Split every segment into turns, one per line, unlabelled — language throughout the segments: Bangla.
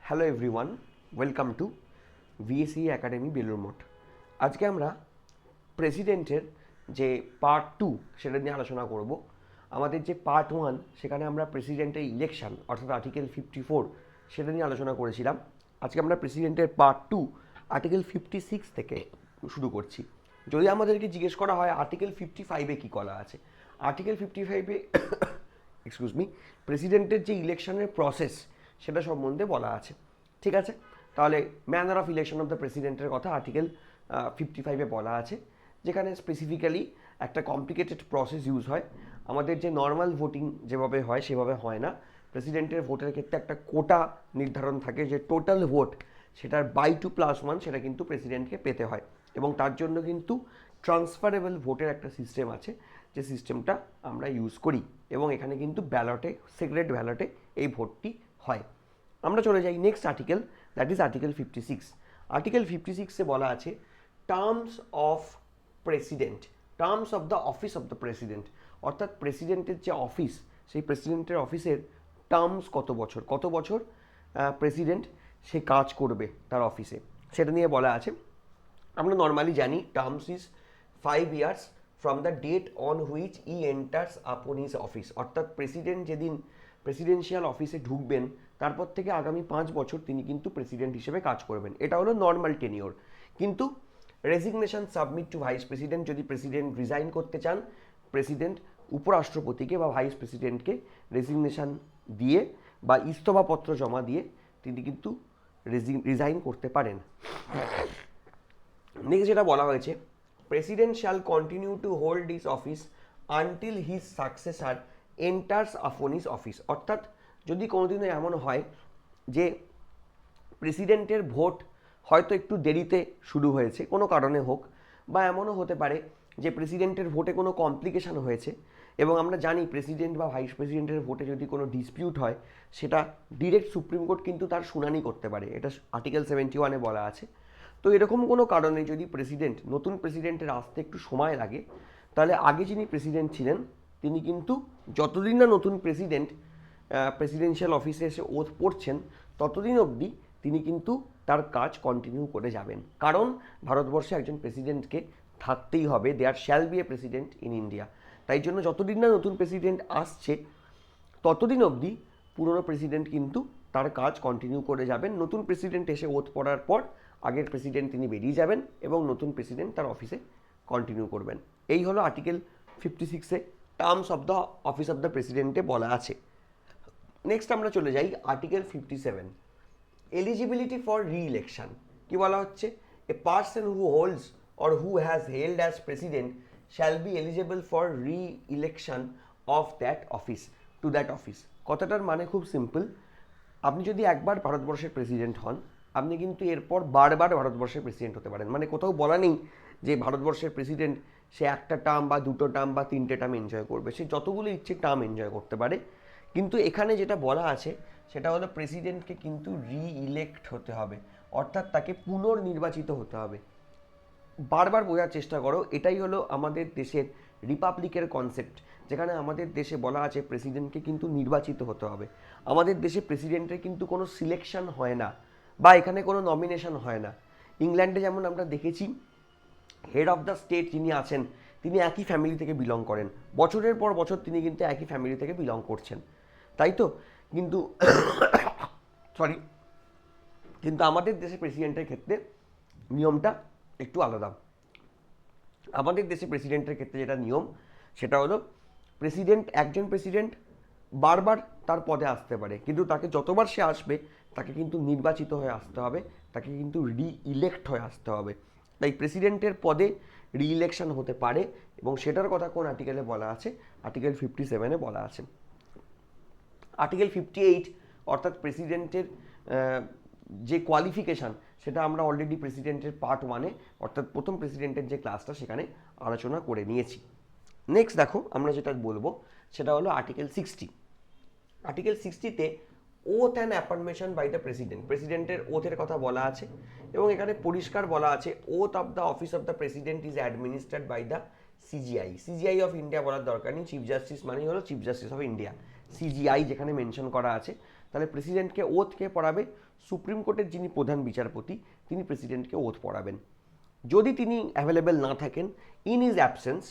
Hello everyone, welcome to VAC academy Belur Math. আজকে আমরা প্রেসিডেন্টের যে পার্ট 2 সেটা নিয়ে আলোচনা করব। আমাদের যে পার্ট 1 সেখানে আমরা প্রেসিডেন্টের ইলেকশন অর্থাৎ আর্টিকেল 54 সেটা নিয়ে আলোচনা করেছিলাম। আজকে আমরা প্রেসিডেন্টের পার্ট 2 আর্টিকেল 56 থেকে শুরু করছি। যদি আমাদেরকে জিজ্ঞেস করা হয় আর্টিকেল 55-এ কী করা আছে, আর্টিকেল 55-এ এক্সকিউজ মি প্রেসিডেন্টের যে ইলেকশনের প্রসেস সেটা সম্বন্ধে বলা আছে। ঠিক আছে, তাহলে manner of election of the প্রেসিডেন্টের কথা আর্টিকেল 55-এ বলা আছে, যেখানে স্পেসিফিক্যালি একটা কমপ্লিকেটেড প্রসেস ইউজ হয়। আমাদের যে নর্মাল ভোটিং যেভাবে হয় সেভাবে হয় না। প্রেসিডেন্টের ভোটের ক্ষেত্রে একটা কোটা নির্ধারণ থাকে, যে টোটাল ভোট সেটার বাই 2+1 সেটা কিন্তু প্রেসিডেন্টকে পেতে হয়, এবং তার জন্য কিন্তু ট্রান্সফারেবল ভোটের একটা সিস্টেম আছে, যে সিস্টেমটা আমরা ইউজ করি, এবং এখানে কিন্তু ব্যালটে, সিক্রেট ব্যালটে এই ভোটটি হয়। আমরা চলে যাই next article, that is article 56। Article 56-এ বলা আছে terms of president, terms of the office of the president, অর্থাৎ প্রেসিডেন্টের যে অফিস সেই প্রেসিডেন্টের অফিসের টার্মস কত বছর প্রেসিডেন্ট সে কাজ করবে তার অফিসে, সেটা নিয়ে বলা আছে। আমরা নর্মালি জানি terms is 5 years from the date on which he enters upon his office, অর্থাৎ প্রেসিডেন্ট যেদিন প্রেসিডেন্সিয়াল অফিসে ঢুকবেন তারপর থেকে আগামী 5 বছর তিনি কিন্তু প্রেসিডেন্ট হিসেবে কাজ করবেন। এটা হলো নর্মাল টেনিওর। কিন্তু resignation submit to vice president, যদি প্রেসিডেন্ট রিজাইন করতে চান, প্রেসিডেন্ট উপরাষ্ট্রপতিকে বা ভাইস প্রেসিডেন্টকে রেজিগনেশন দিয়ে বা ইস্তফাপত্র জমা দিয়ে তিনি কিন্তু রিজাইন করতে পারেন। নেক্সট যেটা বলা হয়েছে, president shall continue to hold his office until his successor enters upon his office, অর্থাৎ যদি কোনোদিনও এমন হয় যে প্রেসিডেন্টের ভোট হয়তো একটু দেরিতে শুরু হয়েছে কোনো কারণে হোক, বা এমনও হতে পারে যে প্রেসিডেন্টের ভোটে কোনো কমপ্লিকেশন হয়েছে, এবং আমরা জানি প্রেসিডেন্ট বা ভাইস প্রেসিডেন্টের ভোটে যদি কোনো ডিসপিউট হয় সেটা ডিরেক্ট সুপ্রিম কোর্ট কিন্তু তার শুনানি করতে পারে, এটা আর্টিকেল 71-এ বলা আছে। তো এরকম কোনো কারণে যদি নতুন প্রেসিডেন্টের আসতে একটু সময় লাগে, তাহলে আগে যিনি প্রেসিডেন্ট ছিলেন তিনি কিন্তু যতদিন না নতুন প্রেসিডেন্ট প্রেসিডেন্সিয়াল অফিসে এসে ওথ পড়ছেন ততদিন অবধি তিনি কিন্তু তার কাজ কন্টিনিউ করে যাবেন, কারণ ভারতবর্ষে একজন প্রেসিডেন্টকে থাকতেই হবে, there shall be a president in India. তাই জন্য যতদিন না নতুন প্রেসিডেন্ট আসছে ততদিন অবধি পুরনো প্রেসিডেন্ট কিন্তু তার কাজ কন্টিনিউ করে যাবেন। নতুন প্রেসিডেন্ট এসে ওথ পড়ার পর আগের প্রেসিডেন্ট তিনি বেরিয়ে যাবেন এবং নতুন প্রেসিডেন্ট তার অফিসে কন্টিনিউ করবেন। এই হলো আর্টিকেল 56-এ terms of the office of the প্রেসিডেন্টে বলা আছে। নেক্সট আমরা চলে যাই article 57, eligibility for re election. কী বলা হচ্ছে, a person who holds or who has held as president shall be eligible for re election of that office to that office. কথাটার মানে খুব সিম্পল, আপনি যদি একবার ভারতবর্ষের প্রেসিডেন্ট হন, আপনি কিন্তু এরপর বারবার ভারতবর্ষের প্রেসিডেন্ট হতে পারেন। মানে কোথাও বলা নেই যে ভারতবর্ষের প্রেসিডেন্ট সে একটা টার্ম বা দুটো টার্ম বা তিনটে টার্ম এনজয় করবে, সে যতগুলো ইচ্ছে টার্ম এনজয় করতে পারে। কিন্তু এখানে যেটা বলা আছে সেটা হলো প্রেসিডেন্টকে কিন্তু রি-ইলেক্ট হতে হবে, অর্থাৎ তাকে পুনর্নির্বাচিত হতে হবে। বারবার বোঝার চেষ্টা করো, এটাই হলো আমাদের দেশের রিপাবলিকের কনসেপ্ট, যেখানে আমাদের দেশে বলা আছে প্রেসিডেন্টকে কিন্তু নির্বাচিত হতে হবে। আমাদের দেশে প্রেসিডেন্টের কিন্তু কোনো সিলেকশন হয় না, বা এখানে কোনো নমিনেশন হয় না। ইংল্যান্ডে যেমন আমরা দেখেছি হেড অফ দ্য স্টেট যিনি আছেন তিনি একই ফ্যামিলি থেকে বিলং করেন, বছরের পর বছর তিনি কিন্তু একই ফ্যামিলি থেকে বিলং করছেন, তাই তো। কিন্তু সরি, কিন্তু আমাদের দেশে প্রেসিডেন্টের ক্ষেত্রে নিয়মটা একটু আলাদা। আমাদের দেশে প্রেসিডেন্টের ক্ষেত্রে যেটা নিয়ম সেটা হলো একজন প্রেসিডেন্ট বারবার তার পদে আসতে পারে, কিন্তু তাকে যতবার সে আসবে তাকে কিন্তু নির্বাচিত হয়ে আসতে হবে, তাকে কিন্তু রি-ইলেক্ট হয়ে আসতে হবে। তাই প্রেসিডেন্টের পদে রি-ইলেকশন হতে পারে, এবং সেটার কথা কোন আর্টিকেলে বলা আছে, আর্টিকেল 57-এ বলা আছে। আর্টিকেল 58 অর্থাৎ প্রেসিডেন্টের যে কোয়ালিফিকেশান সেটা আমরা অলরেডি প্রেসিডেন্টের পার্ট 1-এ অর্থাৎ প্রথম প্রেসিডেন্টের যে ক্লাসটা সেখানে আলোচনা করে নিয়েছি। নেক্সট দেখো আমরা যেটা বলবো সেটা হলো আর্টিকেল 60। আর্টিকেল 60-তে oath and affirmation by the president, প্রেসিডেন্টের ওথের কথা বলা আছে, এবং এখানে পরিষ্কার বলা আছে oath of the office of the president is administered by the CJI. CJI of India বলার দরকার নেই, চিফ জাস্টিস মানেই হলো chief justice of India. CJI যেখানে মেনশন করা আছে তাহলে প্রেসিডেন্টকে ওথ কে পড়াবে? সুপ্রিম কোর্টের যিনি প্রধান বিচারপতি তিনি প্রেসিডেন্টকে ওথ পড়াবেন। যদি তিনি অ্যাভেলেবেল না থাকেন, in his absence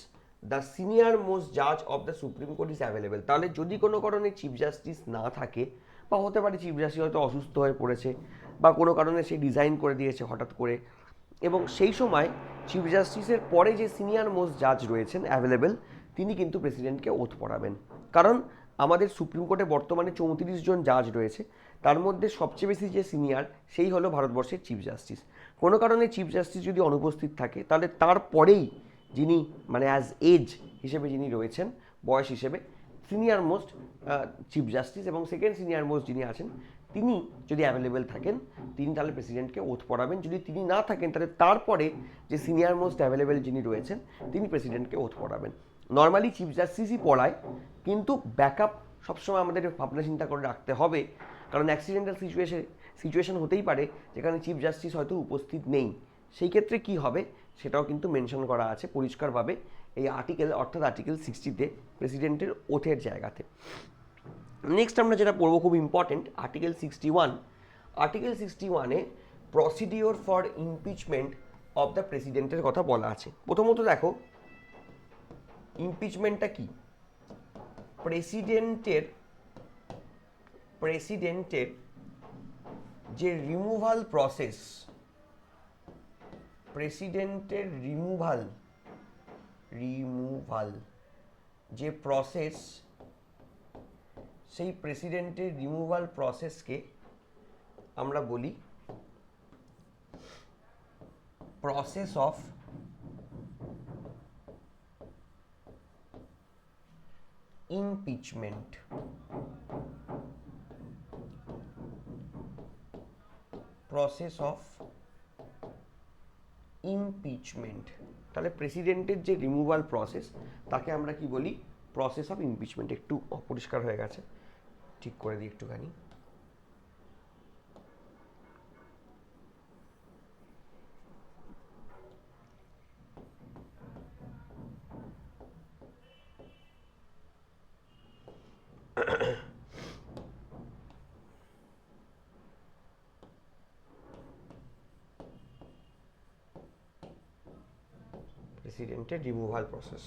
the senior most জাজ of the supreme court is available. তাহলে যদি কোনো কারণে চিফ জাস্টিস না থাকে, বা হতে পারে চিফ জাস্টিস হয়তো অসুস্থ হয়ে পড়েছে, বা কোনো কারণে সে রিজাইন করে দিয়েছে হঠাৎ করে, এবং সেই সময় চিফ জাস্টিসের পরে যে সিনিয়র মোস্ট জাজ রয়েছেন অ্যাভেলেবেল, তিনি কিন্তু প্রেসিডেন্টকে ওথ পড়াবেন। কারণ আমাদের সুপ্রিম কোর্টে বর্তমানে 34 জন জাজ রয়েছে, তার মধ্যে সবচেয়ে বেশি যে সিনিয়র সেই হলো ভারতবর্ষের চিফ জাস্টিস। কোনো কারণে চিফ জাস্টিস যদি অনুপস্থিত থাকে, তাহলে তারপরেই যিনি মানে অ্যাজ এজ হিসেবে যিনি রয়েছেন, বয়স হিসেবে সিনিয়র মোস্ট চিফ জাস্টিস, এবং সেকেন্ড সিনিয়র মোস্ট যিনি আছেন তিনি যদি অ্যাভেলেবেল থাকেন, তিনি তাহলে প্রেসিডেন্টকে ওথ পড়াবেন। যদি তিনি না থাকেন, তাহলে তারপরে যে সিনিয়র মোস্ট অ্যাভেলেবেল যিনি রয়েছেন তিনি প্রেসিডেন্টকে ওথ পড়াবেন। নর্মালি চিফ জাস্টিসই পড়ায়, কিন্তু ব্যাকআপ সবসময় আমাদের ভাবনা চিন্তা করে রাখতে হবে, কারণ অ্যাক্সিডেন্টাল সিচুয়েশন হতেই পারে যেখানে চিফ জাস্টিস হয়তো উপস্থিত নেই। সেই ক্ষেত্রে কি হবে সেটাও কিন্তু মেনশন করা আছে পরিষ্কারভাবে এই আর্টিকেল, অর্থাৎ আর্টিকেল 60-তে প্রেসিডেন্টের ওথের জায়গাতে। নেক্সট আমরা যেটা পড়বো খুব ইম্পর্টেন্ট, আর্টিকেল 61। আর্টিকেল 61-এ procedure for impeachment of the প্রেসিডেন্টের কথা বলা আছে। প্রথমত দেখো ইমপিচমেন্টটা কি। প্রেসিডেন্টের যে রিমুভাল প্রসেস, প্রেসিডেন্টের রিমুভাল যে প্রসেস, সেই প্রেসিডেন্টের রিমুভাল প্রসেসকে আমরা বলি process of impeachment. Process of impeachment. তাহলে প্রেসিডেন্টের যে রিমুভাল প্রসেস তাকে আমরা কি বলি? Process of impeachment. একটু অপরিষ্কার হয়ে গেছে, ঠিক করে দিই একটুখানি। প্রেসিডেন্টের রিমুভাল প্রসেস।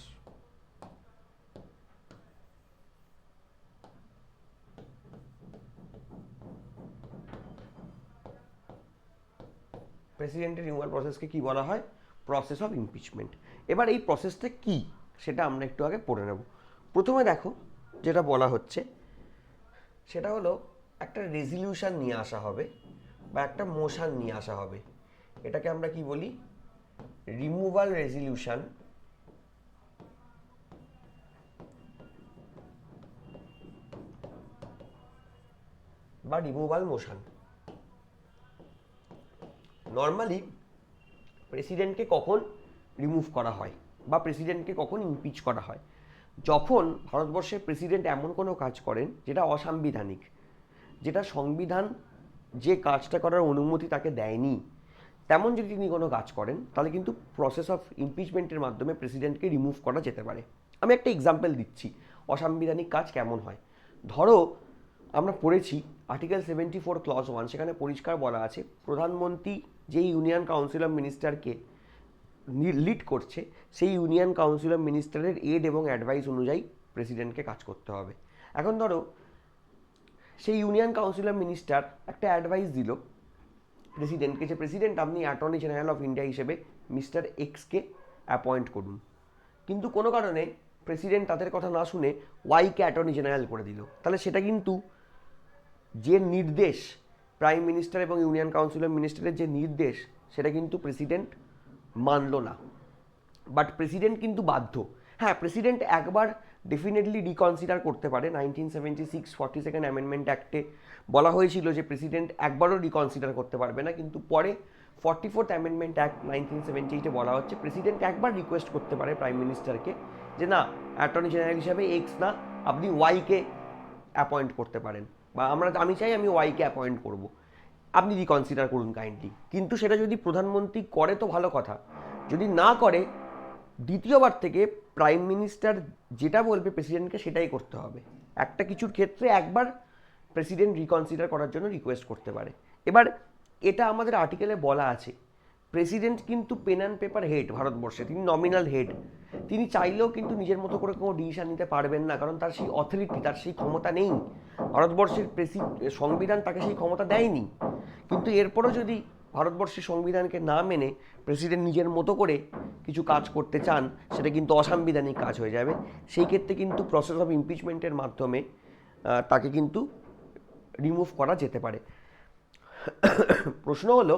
প্রেসিডেন্টের রিমুভাল প্রসেসকে কি বলা হয়? Process of impeachment. এবার এই প্রসেসটা কি সেটা আমরা একটু আগে পড়ে নেব। প্রথমে দেখো যেটা বলা হচ্ছে সেটা হলো একটা রেজলিউশন নিয়ে আসা হবে বা একটা মোশন নিয়ে আসা হবে। এটাকে আমরা কি বলি? রিমুভাল রেজলিউশন বা রিমুভাল মোশন। নর্মালি প্রেসিডেন্টকে কখন রিমুভ করা হয় বা প্রেসিডেন্টকে কখন ইমপিচ করা হয়? যখন ভারতবর্ষের প্রেসিডেন্ট এমন কোনো কাজ করেন যেটা অসাংবিধানিক, যেটা সংবিধান যে কাজটা করার অনুমতি তাকে দেয়নি, তেমন যদি তিনি কোনো কাজ করেন, তাহলে কিন্তু প্রসেস অফ ইমপিচমেন্টের মাধ্যমে প্রেসিডেন্টকে রিমুভ করা যেতে পারে। আমি একটা এক্সাম্পল দিচ্ছি অসাংবিধানিক কাজ কেমন হয়। ধরো আমরা পড়েছি আর্টিকেল 74 ক্লজ 1, সেখানে পরিষ্কার বলা আছে প্রধানমন্ত্রী যেই ইউনিয়ন কাউন্সিল অফ মিনিস্টারকে লিড করছে, সেই ইউনিয়ন কাউন্সিল অফ মিনিস্টারের এড এবং অ্যাডভাইস অনুযায়ী প্রেসিডেন্টকে কাজ করতে হবে। এখন ধরো সেই ইউনিয়ন কাউন্সিল অফ মিনিস্টার একটা অ্যাডভাইস দিল প্রেসিডেন্টকে যে প্রেসিডেন্ট আপনি অ্যাটর্নি জেনারেল অফ ইন্ডিয়া হিসেবে মিস্টার এক্সকে অ্যাপয়েন্ট করুন, কিন্তু কোনো কারণে প্রেসিডেন্ট তাদের কথা না শুনে ওয়াইকে অ্যাটর্নি জেনারেল করে দিল, তাহলে সেটা কিন্তু যে নির্দেশ প্রাইম মিনিস্টার এবং ইউনিয়ন কাউন্সিল অফ মিনিস্টারের যে নির্দেশ সেটা কিন্তু প্রেসিডেন্ট মানল না, বাট প্রেসিডেন্ট কিন্তু বাধ্য। হ্যাঁ, প্রেসিডেন্ট একবার ডেফিনেটলি রিকনসিডার করতে পারে। 1976 42nd অ্যামেন্ডমেন্ট অ্যাক্টে বলা হয়েছিল যে প্রেসিডেন্ট একবারও রিকনসিডার করতে পারবে না, কিন্তু পরে 44th অ্যামেন্ডমেন্ট অ্যাক্ট 1978-এ বলা হচ্ছে প্রেসিডেন্ট একবার রিকোয়েস্ট করতে পারে প্রাইম মিনিস্টারকে যে না, অ্যাটর্নি জেনারেল হিসাবে এক্স না, আপনি ওয়াইকে অ্যাপয়েন্ট করতে পারেন, বা আমি চাই আমি ওয়াইকে অ্যাপয়েন্ট করব, আপনি রিকনসিডার করুন কাইন্ডলি। কিন্তু সেটা যদি প্রধানমন্ত্রী করে তো ভালো কথা, যদি না করে দ্বিতীয়বার থেকে প্রাইম মিনিস্টার যেটা বলবে প্রেসিডেন্টকে সেটাই করতে হবে। একটা কিছুর ক্ষেত্রে একবার প্রেসিডেন্ট রিকনসিডার করার জন্য রিকোয়েস্ট করতে পারে। এবার এটা আমাদের আর্টিকেলে বলা আছে, প্রেসিডেন্ট কিন্তু পেন অ্যান্ড পেপার হেড ভারতবর্ষে, তিনি নমিনাল হেড, তিনি চাইলেও কিন্তু নিজের মতো করে কোনো ডিসিশন নিতে পারবেন না, কারণ তার সেই অথরিটি, তার সেই ক্ষমতা নেই। ভারতবর্ষের সংবিধান তাকে সেই ক্ষমতা দেয়নি। কিন্তু এরপরও যদি ভারতবর্ষের সংবিধানকে না মেনে প্রেসিডেন্ট নিজের মতো করে কিছু কাজ করতে চান, সেটা কিন্তু অসাংবিধানিক কাজ হয়ে যাবে। সেই ক্ষেত্রে কিন্তু প্রসেস অফ ইমপিচমেন্টের মাধ্যমে তাকে কিন্তু রিমুভ করা যেতে পারে। প্রশ্ন হলো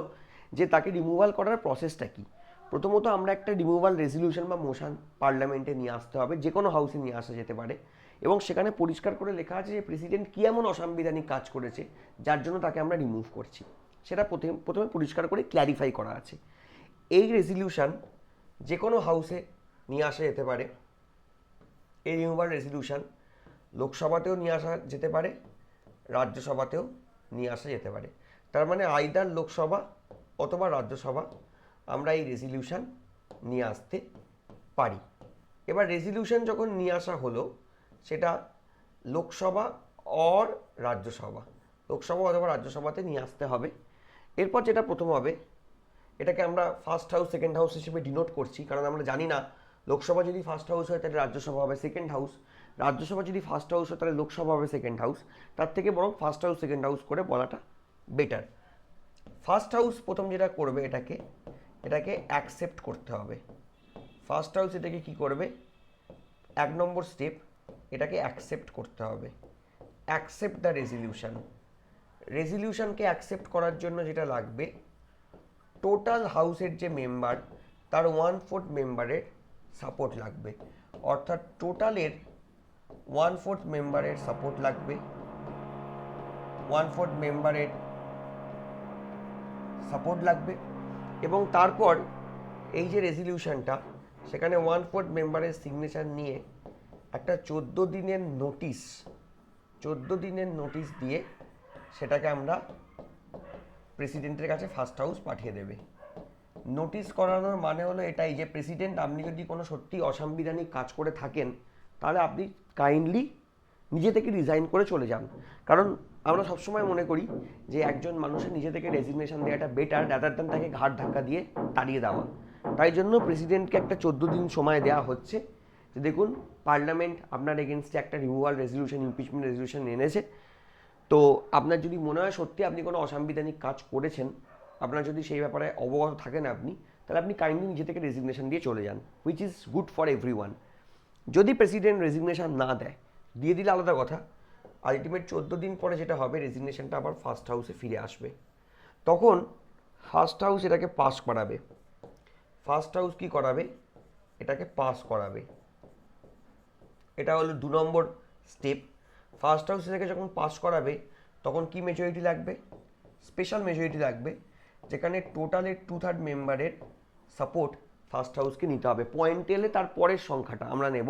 যে তাকে রিমুভাল করার প্রসেসটা কি। প্রথমত আমরা একটা রিমুভাল রেজলিউশন বা মোশন পার্লামেন্টে নিয়ে আসতে হবে, যে কোনো হাউসে নিয়ে আসা যেতে পারে, এবং সেখানে পরিষ্কার করে লেখা আছে যে প্রেসিডেন্ট কী এমন অসাংবিধানিক কাজ করেছে যার জন্য তাকে আমরা রিমুভ করছি, সেটা প্রথমে পরিষ্কার করে ক্ল্যারিফাই করা আছে। এই রেজলিউশন যে কোনো হাউসে নিয়ে আসা যেতে পারে। এই রিমুভাল রেজলিউশন লোকসভাতেও নিয়ে আসা যেতে পারে, রাজ্যসভাতেও নিয়ে আসা যেতে পারে। তার মানে আইদার লোকসভা অথবা রাজ্যসভা আমরা এই রেজলিউশন নিয়ে আসতে পারি। এবার রেজলিউশন যখন নিয়ে আসা হলো, সেটা লোকসভা অর রাজ্যসভা, লোকসভা অথবা রাজ্যসভাতে নিয়ে আসতে হবে। এরপর যেটা প্রথম হবে, এটাকে আমরা ফার্স্ট হাউস সেকেন্ড হাউস হিসেবে ডিনোট করছি, কারণ আমরা জানি না লোকসভা যদি ফার্স্ট হাউস হয় তাহলে রাজ্যসভা হবে সেকেন্ড হাউস, রাজ্যসভা যদি ফার্স্ট হাউস হয় তাহলে লোকসভা হবে সেকেন্ড হাউস। তার থেকে বরং ফার্স্ট হাউস সেকেন্ড হাউস করে বলাটা বেটার। ফার্স্ট হাউস প্রথম যেটা করবে, এটাকে অ্যাকসেপ্ট করতে হবে। ফার্স্ট হাউস এটাকে কি করবে, 1 নম্বর স্টেপ, এটাকে অ্যাকসেপ্ট করতে হবে। Accept the resolution. রেজলিউশনকে অ্যাকসেপ্ট করার জন্য যেটা লাগবে, টোটাল হাউসের যে মেম্বার তার 1/4 মেম্বারের সাপোর্ট লাগবে। অর্থাৎ টোটালের 1/4 মেম্বারের সাপোর্ট লাগবে, 1/4 মেম্বারের সাপোর্ট লাগবে। এবং তারপর এই যে রেজলিউশনটা, সেখানে 1/4 মেম্বারের সিগনেচার নিয়ে একটা 14 দিনের নোটিশ দিয়ে সেটাকে আমরা প্রেসিডেন্টের কাছে ফার্স্ট হাউস পাঠিয়ে দেবে। নোটিশ করানোর মানে হলো এটাই যে প্রেসিডেন্ট, আপনি যদি কোনো সত্যি অসাংবিধানিক কাজ করে থাকেন তাহলে আপনি কাইন্ডলি নিজে থেকে রিজাইন করে চলে যান। কারণ আমরা সবসময় মনে করি যে একজন মানুষের নিজে থেকে রেজিগনেশন দেওয়াটা বেটার রাদার দ্যান তাকে ঘাট ধাক্কা দিয়ে তাড়িয়ে দেওয়া। তাই জন্য প্রেসিডেন্টকে একটা 14 দিন সময় দেওয়া হচ্ছে যে দেখুন পার্লামেন্ট আপনার এগেনস্টে একটা রিমুভাল রেজলিউশন, ইমপিচমেন্ট রেজলিউশন এনেছে, তো আপনার যদি মনে হয় সত্যি আপনি কোনো অসাংবিধানিক কাজ করেছেন, আপনার যদি সেই ব্যাপারে অবগত থাকেন আপনি, তাহলে আপনি কাইন্ডলি নিজে থেকে রেজিগনেশন দিয়ে চলে যান, which is good for everyone. যদি প্রেসিডেন্ট রেজিগনেশন না দেয়, দিয়ে দিলে আলাদা কথা, আলটিমেট 14 দিন পরে যেটা হবে, রেজিগনেশনটা আবার ফার্স্ট হাউসে ফিরে আসবে। তখন ফার্স্ট হাউস এটাকে পাস করাবে। ফার্স্ট হাউস কি করাবে, এটাকে পাস করাবে। এটা হলো 2 নম্বর স্টেপ। ফার্স্ট হাউস এটাকে যখন পাস করাবে তখন কি মেজরিটি লাগবে, স্পেশাল মেজরিটি লাগবে, যেখানে টোটালের 2/3 মেম্বারের সাপোর্ট ফার্স্ট হাউসকে নিতে হবে। পয়েন্ট এলে তার পরের সংখ্যাটা আমরা নেব,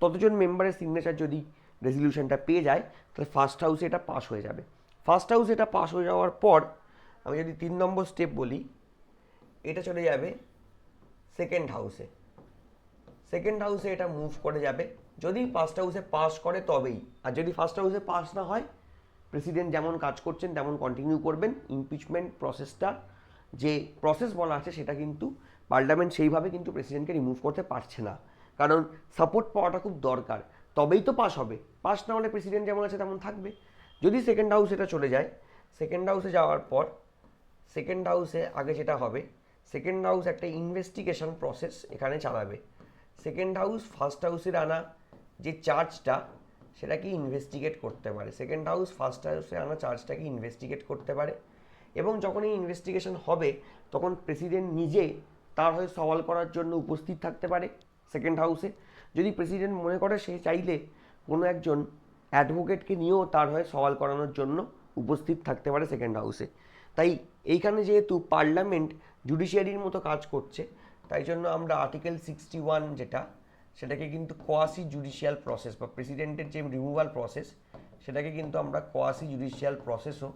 ততজন মেম্বারের সিগনেচার যদি রেজলিউশনটা পেয়ে যায় তাহলে ফার্স্ট হাউসে এটা পাস হয়ে যাবে। ফার্স্ট হাউসে এটা পাস হয়ে যাওয়ার পর আমি যদি 3 নম্বর স্টেপ বলি, এটা চলে যাবে সেকেন্ড হাউসে। সেকেন্ড হাউসে এটা মুভ করে যাবে, যদি ফার্স্ট হাউসে পাস করে তবেই। আর যদি ফার্স্ট হাউসে পাস না হয়, প্রেসিডেন্ট যেমন কাজ করছেন তেমন কন্টিনিউ করবেন। ইমপিচমেন্ট প্রসেসটা যে প্রসেস বলা আছে সেটা কিন্তু পার্লামেন্ট সেইভাবে কিন্তু প্রেসিডেন্টকে রিমুভ করতে পারছে না, কারণ সাপোর্ট পাওয়াটা খুব দরকার, তবেই তো পাস হবে। পাস না হলে প্রেসিডেন্ট যেমন আছে তেমন থাকবে। যদি সেকেন্ড হাউস এটা চলে যায়, সেকেন্ড হাউসে যাওয়ার পর সেকেন্ড হাউসে আগে যেটা হবে, সেকেন্ড হাউস একটা ইনভেস্টিগেশন প্রসেস এখানে চালাবে। সেকেন্ড হাউস ফার্স্ট হাউসের আনা যে চার্জটা সেটাকে ইনভেস্টিগেট করতে পারে। সেকেন্ড হাউস ফার্স্ট হাউসে আনা চার্জটাকে ইনভেস্টিগেট করতে পারে, এবং যখন এই ইনভেস্টিগেশন হবে তখন প্রেসিডেন্ট নিজে তার হয়ে সওয়াল করার জন্য উপস্থিত থাকতে পারে সেকেন্ড হাউসে। যদি প্রেসিডেন্ট মনে করে সে চাইলে কোনো একজন অ্যাডভোকেটকে নিয়েও তার হয়ে সওয়াল করানোর জন্য উপস্থিত থাকতে পারে সেকেন্ড হাউসে। তাই এইখানে যেহেতু পার্লামেন্ট জুডিশিয়ারির মতো কাজ করছে, তাই জন্য আমরা আর্টিকেল 61 যেটা, সেটাকে কিন্তু কোয়াসি জুডিশিয়াল প্রসেস বা প্রেসিডেন্টের যে রিমুভাল প্রসেস, সেটাকে কিন্তু আমরা কোয়াসি জুডিশিয়াল প্রসেসও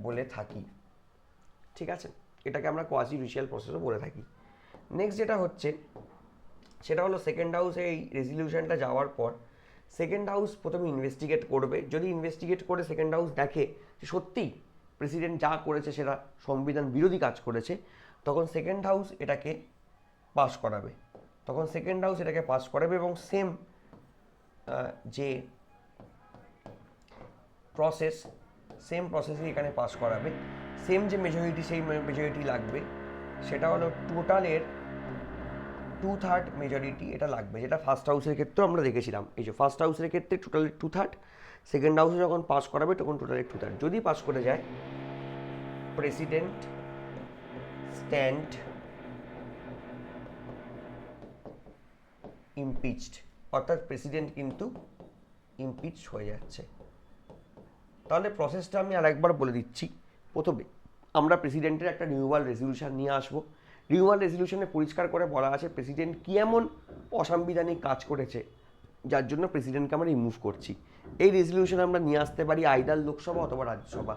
বলে থাকি। ঠিক আছে, এটাকে আমরা কোয়াসি জুডিশিয়াল প্রসেসও বলে থাকি। নেক্সট যেটা হচ্ছে সেটা হলো সেকেন্ড হাউসে এই রেজলিউশনটা যাওয়ার পর সেকেন্ড হাউস প্রথমে ইনভেস্টিগেট করবে, যদি ইনভেস্টিগেট করে সেকেন্ড হাউস দেখে যে সত্যিই প্রেসিডেন্ট যা করেছে সেটা সংবিধান বিরোধী কাজ করেছে, তখন সেকেন্ড হাউস এটাকে পাস করাবে। এবং সেম যে প্রসেসই এখানে পাস করাবে। সেম যে মেজরিটি, সেই মেজরিটি লাগবে, সেটা হলো টোটালের 2/3 মেজরিটি এটা লাগবে, যেটা ফার্স্ট হাউসের ক্ষেত্রেও আমরা দেখেছিলাম। এই যে ফার্স্ট হাউসের ক্ষেত্রে টোটালের 2/3, সেকেন্ড হাউসে যখন পাস করাবে তখন টোটালের 2/3। যদি পাস করে যায়, প্রেসিডেন্ট স্ট্যান্ড ইমপিচড, অর্থাৎ প্রেসিডেন্ট কিন্তু ইমপিচ হয়ে যাচ্ছে। তাহলে প্রসেসটা আমি আরেকবার বলে দিচ্ছি। প্রথমে আমরা প্রেসিডেন্টের একটা রিনিউয়াল রেজলিউশন নিয়ে আসবো। রিনিউয়াল রেজলিউশনে পরিষ্কার করে বলা আছে প্রেসিডেন্ট কী এমন অসাংবিধানিক কাজ করেছে যার জন্য প্রেসিডেন্টকে আমরা রিমুভ করছি। এই রেজলিউশন আমরা নিয়ে আসতে পারি আইদার লোকসভা অথবা রাজ্যসভা,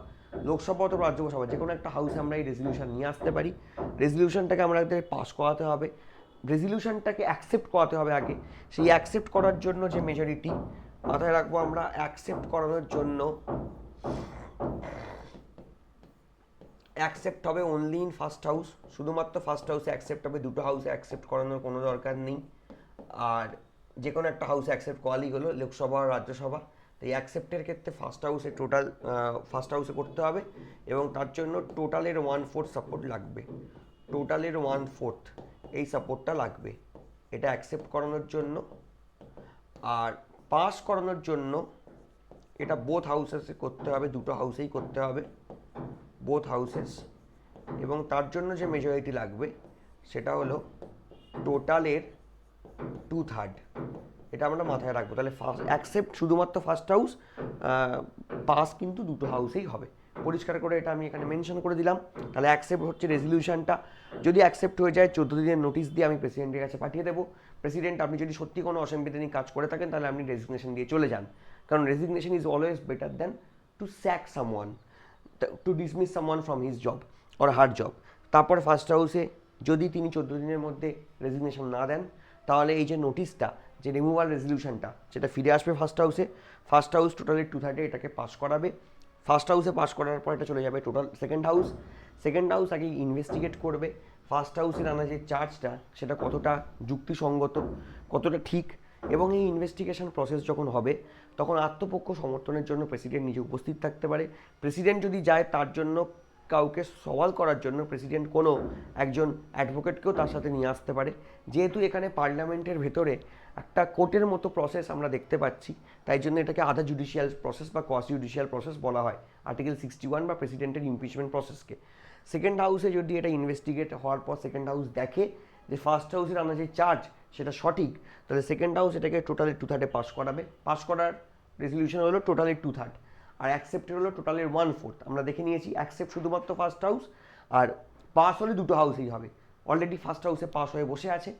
রাজ্যসভা যে কোনো একটা হাউসে আমরা এই রেজলিউশন নিয়ে আসতে পারি। রেজলিউশনটাকে আমাদের পাস করাতে হবে, রেজলিউশনটাকে অ্যাকসেপ্ট করাতে হবে আগে। সেই অ্যাকসেপ্ট করার জন্য যে মেজরিটি, মাথায় রাখবো আমরা, অ্যাকসেপ্ট করানোর জন্য অ্যাকসেপ্ট হবে অনলি ইন ফার্স্ট হাউস, শুধুমাত্র ফার্স্ট হাউসে অ্যাকসেপ্ট হবে, দুটো হাউসে অ্যাকসেপ্ট করানোর কোনো দরকার নেই। আর যে কোনো একটা হাউসে অ্যাকসেপ্ট করালেই হলো, লোকসভা আর রাজ্যসভা। তো এই অ্যাকসেপ্টের ক্ষেত্রে ফার্স্ট হাউসে করতে হবে, এবং তার জন্য টোটালের 1/4 সাপোর্ট লাগবে। টোটালের 1/4 এই সাপোর্টটা লাগবে এটা অ্যাকসেপ্ট করানোর জন্য। আর পাস করানোর জন্য এটা বোথ হাউসেসে করতে হবে, দুটো হাউসেই করতে হবে, বোথ হাউসেস। এবং তার জন্য যে মেজরিটি লাগবে সেটা হলো টোটালের 2/3, এটা আমরা মাথায় রাখবো। তাহলে অ্যাকসেপ্ট শুধুমাত্র ফার্স্ট হাউস, পাস কিন্তু দুটো হাউসেই হবে। পরিষ্কার করে এটা আমি এখানে মেনশন করে দিলাম। তাহলে অ্যাকসেপ্ট হচ্ছে রেজলিউশনটা। যদি অ্যাকসেপ্ট হয়ে যায় 14 দিনের নোটিশ দিয়ে আমি প্রেসিডেন্টের কাছে পাঠিয়ে দেবো। প্রেসিডেন্ট, আপনি যদি সত্যি কোনো অসাংবিধানিক কাজ করে থাকেন তাহলে আপনি রেজিগনেশন দিয়ে চলে যান, কারণ resignation is always better than to sack someone, to dismiss someone from his job or her job. তারপর ফার্স্ট হাউসে যদি তিনি 14 দিনের মধ্যে রেজিগনেশন না দেন, তাহলে এই যে নোটিশটা, যে রিমুভাল রেজলিউশনটা, সেটা ফিরে আসবে ফার্স্ট হাউসে। ফার্স্ট হাউস টোটালের 2/3 এটাকে পাস করাবে। ফার্স্ট হাউসে পাস করার পর এটা চলে যাবে total second house. Second house আগে ইনভেস্টিগেট করবে ফার্স্ট হাউসের আনা যে চার্জটা সেটা কতটা যুক্তিসঙ্গত, কতটা ঠিক। এবং এই ইনভেস্টিগেশন প্রসেস যখন হবে তখন আত্মপক্ষ সমর্থনের জন্য প্রেসিডেন্ট নিজে উপস্থিত থাকতে পারে। প্রেসিডেন্ট যদি যায় তার জন্য কাউকে সওয়াল করার জন্য প্রেসিডেন্ট কোনো একজন অ্যাডভোকেটকেও তার সাথে নিয়ে আসতে পারে। যেহেতু এখানে পার্লামেন্টের ভেতরে একটা কোর্টের মতো প্রসেস আমরা দেখতে পাচ্ছি, তাই জন্য এটাকে আধা জুডিশিয়াল প্রসেস বা কোয়াসি জুডিশিয়াল প্রসেস বলা হয়, আর্টিকেল 61 বা প্রেসিডেন্টের ইমপিচমেন্ট প্রসেসকে। সেকেন্ড হাউসে যদি এটা ইনভেস্টিগেট হওয়ার পর সেকেন্ড হাউস দেখে যে ফার্স্ট হাউসের আনা যে চার্জ সেটা সঠিক, তাহলে সেকেন্ড হাউস এটাকে টোটালের 2/3 পাস করাবে। পাস করার রেজলিউশন হলো টোটালের 2/3, আর অ্যাকসেপ্টেড হলো টোটালের 1/4। আমরা দেখে নিয়েছি অ্যাকসেপ্ট শুধুমাত্র ফার্স্ট হাউস, আর পাস হলে দুটো হাউসেই হবে। অলরেডি ফার্স্ট হাউসে পাস হয়ে বসে আছে,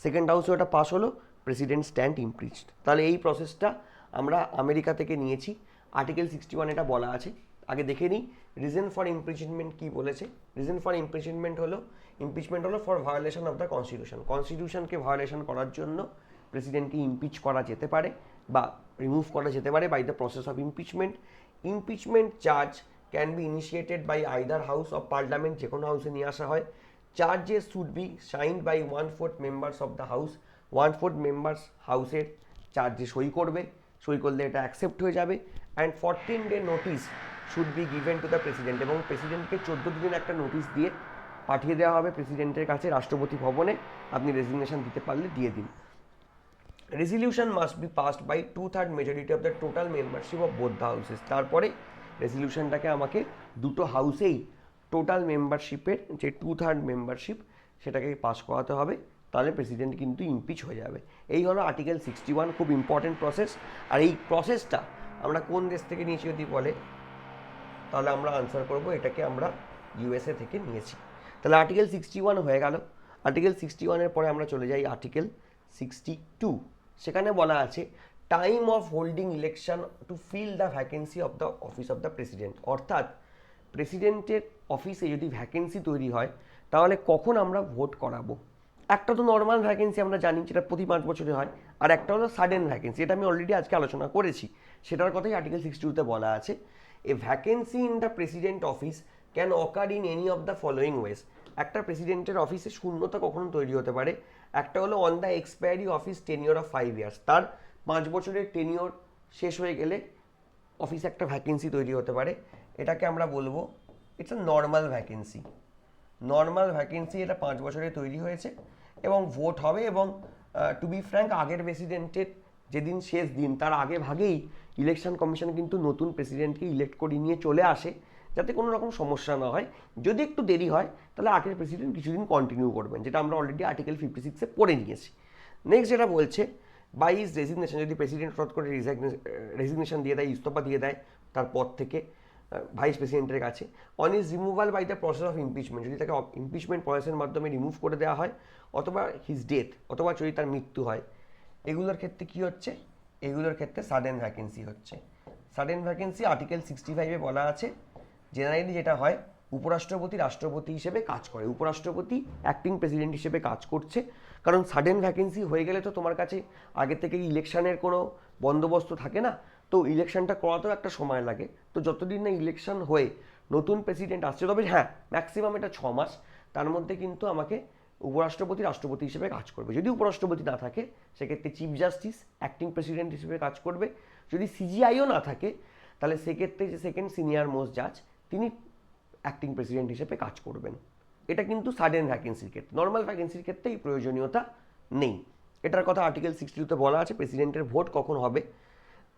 সেকেন্ড হাউসে ওটা পাস হলো, প্রেসিডেন্ট স্ট্যান্ড ইমপিচড। তাহলে এই প্রসেসটা আমরা আমেরিকা থেকে নিয়েছি। আর্টিকেল 61 এটা বলা আছে। আগে দেখে নিই রিজন ফর ইমপিচমেন্ট কী বলেছে। রিজন ফর ইমপিচমেন্ট হলো for violation of the constitution. কনস্টিটিউশনকে ভায়োলেশন করার জন্য প্রেসিডেন্টকে ইমপিচ করা যেতে পারে বা রিমুভ করা যেতে পারে by the process of impeachment. Impeachment charge can be initiated by either house of parliament, যে কোনো হাউসে নিয়ে আসা হয়। Charges should be signed by 1/4 members of the house. 1/4 members হাউসের চার্জে সই করবে, সই করলে এটা অ্যাকসেপ্ট হয়ে যাবে। And 14 day notice should be given to the president, এবং প্রেসিডেন্টকে 14 দিনের একটা নোটিশ দিয়ে পাঠিয়ে দেওয়া হবে প্রেসিডেন্টের কাছে রাষ্ট্রপতি ভবনে, আপনি রেজিগনেশন দিতে পারলে দিয়ে দিন। Resolution must be passed by 2/3 majority of the total membership of both the houses. তারপরে রেজলিউশনটাকে আমাকে দুটো হাউসেই টোটাল মেম্বারশিপের যে 2/3 মেম্বারশিপ সেটাকে পাস করাতে হবে, তাহলে প্রেসিডেন্ট কিন্তু ইমপিচ হয়ে যাবে। এই হলো আর্টিকেল 61, খুব ইম্পর্টেন্ট প্রসেস। আর এই প্রসেসটা আমরা কোন দেশ থেকে নিয়েছি যদি বলে, তাহলে আমরা আনসার করব এটাকে আমরা ইউএসএ থেকে নিয়েছি। তাহলে আর্টিকেল 61 হয়ে গেল। আর্টিকেল 61-এর পরে আমরা চলে যাই আর্টিকেল 62। সেখানে বলা আছে time of holding election to fill the vacancy of the office of the president. অর্থাৎ প্রেসিডেন্টের অফিসে যদি ভ্যাকেন্সি তৈরি হয় তাহলে কখন আমরা ভোট করাবো। একটা তো নর্মাল ভ্যাকেন্সি আমরা জানি যেটা প্রতি 5 বছরে হয়, আর একটা হলো সাডেন ভ্যাকেন্সি, এটা আমি অলরেডি আজকে আলোচনা করেছি, সেটার কথাই আর্টিকেল 62-তে বলা আছে। A vacancy in the president office can occur in any of the following ways. একটা প্রেসিডেন্টের অফিসে শূন্যতা কখনো তৈরি হতে পারে। একটা হলো on the expiry office tenure of 5 years, তার 5 বছরের টেনিওর শেষ হয়ে গেলে অফিসে একটা ভ্যাকেন্সি তৈরি হতে পারে, এটাকে আমরা বলবো it's a normal vacancy. Normal vacancy, এটা 5 বছরে তৈরি হয়েছে এবং ভোট হবে, এবং টু বি ফ্র্যাঙ্ক আগের প্রেসিডেন্টের যেদিন শেষ দিন তার আগে ভাগেই ইলেকশন কমিশন কিন্তু নতুন প্রেসিডেন্টকে ইলেক্ট করে নিয়ে চলে আসে, যাতে কোনো রকম সমস্যা না হয়। যদি একটু দেরি হয় তাহলে আগের প্রেসিডেন্ট কিছুদিন কন্টিনিউ করবেন, যেটা আমরা অলরেডি আর্টিকেল 56-এ পড়ে নিয়েছি। নেক্সট যেটা বলছে, বাই হিজ রেজিগনেশন, যদি প্রেসিডেন্ট হঠাৎ করে রেজিগনেশন দিয়ে দেয়, ইস্তফা দিয়ে দেয় তার পদ থেকে ভাইস প্রেসিডেন্টের কাছে, on is removal by the process of impeachment, যদি তাকে ইমপিচমেন্ট প্রসেসের মাধ্যমে রিমুভ করে দেওয়া হয়, অথবা হিজ ডেথ, অথবা যদি তার মৃত্যু হয়, এগুলোর ক্ষেত্রে কি হচ্ছে, এগুলোর ক্ষেত্রে সাডেন ভ্যাকেন্সি হচ্ছে। সাডেন ভ্যাকেন্সি আর্টিকেল 65-এ বলা আছে, জেনারেলি যেটা হয় উপরাষ্ট্রপতি রাষ্ট্রপতি হিসেবে কাজ করে, উপরাষ্ট্রপতি অ্যাক্টিং প্রেসিডেন্ট হিসেবে কাজ করছে, কারণ সাডেন ভ্যাকেন্সি হয়ে গেলে তো তোমার কাছে আগে থেকে ইলেকশনের কোনো বন্দোবস্ত থাকে না, তো ইলেকশনটা করাতেও একটা সময় লাগে। তো যতদিন না ইলেকশন হয়ে নতুন প্রেসিডেন্ট আসছে, তবে হ্যাঁ ম্যাক্সিমাম এটা 6 মাস, তার মধ্যে কিন্তু আমাকে উপরাষ্ট্রপতি রাষ্ট্রপতি হিসেবে কাজ করবে। যদি উপরাষ্ট্রপতি না থাকে সেক্ষেত্রে চিফ জাস্টিস অ্যাক্টিং প্রেসিডেন্ট হিসেবে কাজ করবে। যদি সিজিআইও না থাকে তাহলে সেক্ষেত্রে যে সেকেন্ড সিনিয়র মোস্ট জাজ তিনি অ্যাক্টিং প্রেসিডেন্ট হিসেবে কাজ করবেন। এটা কিন্তু সাডেন ভ্যাকেন্সির ক্ষেত্রে, নর্মাল ভ্যাকেন্সির ক্ষেত্রে এই প্রয়োজনীয়তা নেই। এটার কথা আর্টিকেল 62-তে বলা আছে, প্রেসিডেন্টের ভোট কখন হবে।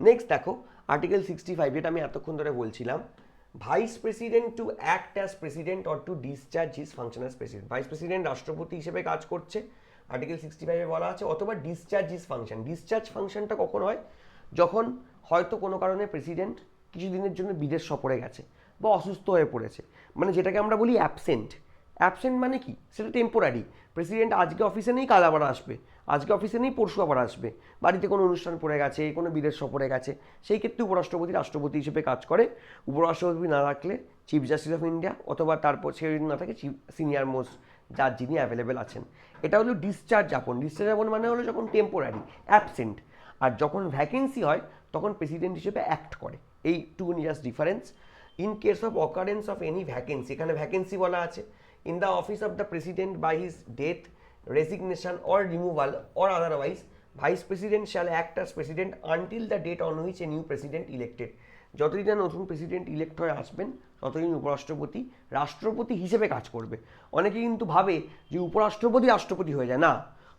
নেক্সট দেখো আর্টিকেল 65, যেটা আমি এতক্ষণ ধরে বলছিলাম, vice president to act as president or to discharge his function as president, vice president রাষ্ট্রপতি হিসেবে কাজ করছে, আর্টিকেল 65-এ বলা আছে, অথবা ডিসচার্জ হিজ ফাংশন। ডিসচার্জ ফাংশনটা কখন হয়, যখন হয়তো কোনো কারণে প্রেসিডেন্ট কিছুদিনের জন্য বিদেশ সফরে গেছে বা অসুস্থ হয়ে পড়েছে, মানে যেটাকে আমরা বলি অ্যাবসেন্ট। অ্যাবসেন্ট মানে কি, সেটা টেম্পোরারি, প্রেসিডেন্ট আজকে অফিসে নেই কাল আবার আসবে, আজকে অফিসে নেই পরশু আবার আসবে, বাড়িতে কোনো অনুষ্ঠান পড়ে গেছে, কোনো বিদেশ সফরে গেছে, সেই ক্ষেত্রে উপরাষ্ট্রপতি রাষ্ট্রপতি হিসেবে কাজ করে। উপরাষ্ট্রপতি না রাখলে চিফ জাস্টিস অফ ইন্ডিয়া, অথবা তারপর সে যদি না থাকে সিনিয়র মোস্ট জাজ যিনি অ্যাভেলেবেল আছেন। এটা হলো ডিসচার্জ যাপন। ডিসচার্জ যাপন মানে হলো যখন টেম্পোরারি অ্যাবসেন্ট, আর যখন ভ্যাকেন্সি হয় তখন প্রেসিডেন্ট হিসেবে অ্যাক্ট করে। এই টুকুনি just difference. In case of occurrence of any vacancy, এখানে ভ্যাকেন্সি বলা আছে, in the office of the president by his death, resignation or removal or otherwise, vice president shall act as president until the date on which a new president elected. যতদিন না নতুন প্রেসিডেন্ট ইলেক্ট হয়ে আসবেন ততদিন উপরাষ্ট্রপতি রাষ্ট্রপতি হিসেবে কাজ করবে। অনেকে কিন্তু ভাবে যে উপরাষ্ট্রপতি রাষ্ট্রপতি হয়ে যায়, না,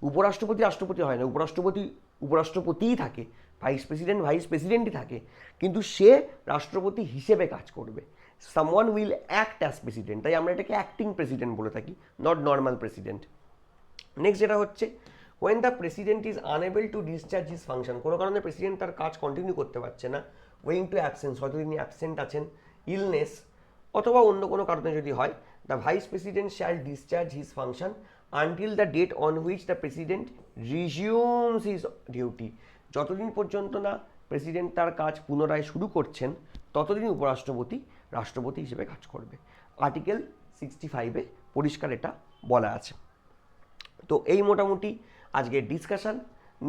উপরাষ্ট্রপতি রাষ্ট্রপতি হয় না, উপরাষ্ট্রপতি উপরাষ্ট্রপতিই থাকে, ভাইস প্রেসিডেন্ট ভাইস প্রেসিডেন্টই থাকে, কিন্তু সে রাষ্ট্রপতি হিসেবে কাজ করবে। Someone will act as president, তাই আমরা এটাকে অ্যাক্টিং প্রেসিডেন্ট বলে থাকি, নট নর্মাল প্রেসিডেন্ট। নেক্সট যেটা হচ্ছে, when the president is unable to discharge his function, কোনো কারণে প্রেসিডেন্ট তার কাজ কন্টিনিউ করতে পারছে না, ওয়িং টু অ্যাবসেন্স, হয়তো তিনি অ্যাবসেন্ট আছেন, ইলনেস, অথবা অন্য কোনো কারণে যদি হয়, the vice president shall discharge his function until the date on which the president resumes his duty, যতদিন পর্যন্ত না প্রেসিডেন্ট তার কাজ পুনরায় শুরু করছেন ততদিন উপরাষ্ট্রপতি রাষ্ট্রপতি হিসেবে কাজ করবে। আর্টিকেল 65-এ পরিষ্কার এটা বলা আছে। তো এই মোটামুটি আজকের ডিসকাশন।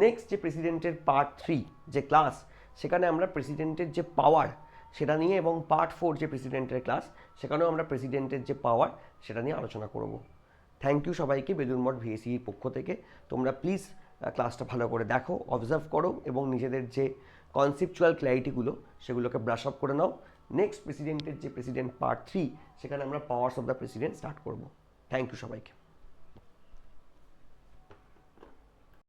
নেক্সট যে প্রেসিডেন্টের পার্ট 3 যে ক্লাস, সেখানে আমরা প্রেসিডেন্টের যে পাওয়ার সেটা নিয়ে, এবং পার্ট 4 যে প্রেসিডেন্টের ক্লাস, সেখানেও আমরা প্রেসিডেন্টের যে পাওয়ার সেটা নিয়ে আলোচনা করব। থ্যাংক ইউ সবাইকে বেলুড় মঠ ভিএসির পক্ষ থেকে। তোমরা প্লিজ ক্লাসটা ভালো করে দেখো, অবজার্ভ করো, এবং নিজেদের যে কনসেপচুয়াল ক্ল্যারিটিগুলো সেগুলোকে ব্রাশ আপ করে নাও। নেক্সট প্রেসিডেন্টের যে প্রেসিডেন্ট পার্ট 3, সেখানে আমরা powers of the president start করব। থ্যাংক ইউ সবাইকে।